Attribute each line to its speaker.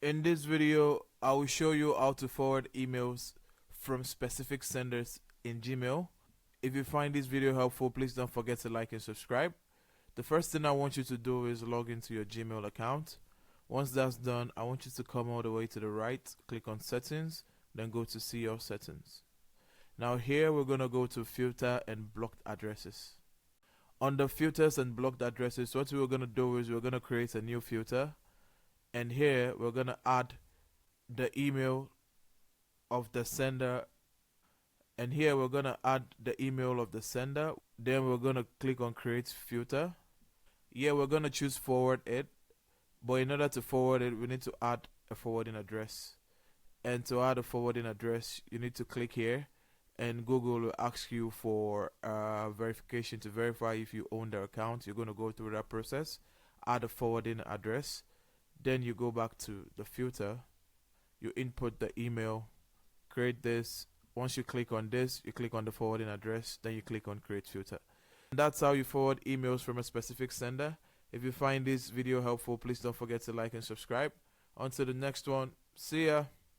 Speaker 1: In this video, I will show you how to forward emails from specific senders in Gmail. If you find this video helpful, please don't forget to like and subscribe. The first thing I want you to do is log into your Gmail account. Once that's done, I want you to come all the way to the right, click on settings, then go to see your settings. Now here we're going to go to filter and blocked addresses. Under filters and blocked addresses, what we're going to do is we're going to create a new filter, and here we're going to add the email of the sender, and here we're going to add the email of the sender. Then we're going to click on create filter. Here we're going to choose forward it, but in order to forward it, we need to add a forwarding address. And to add a forwarding address, you need to click here, and Google will ask you for verification to verify if you own the account. You're going to go through that process, add a forwarding address, then you go back to the filter, you input the email, create this. Once you click on this, you click on the forwarding address, then you click on create filter. And that's how you forward emails from a specific sender. If you find this video helpful, please don't forget to like and subscribe. On to the next one. See ya.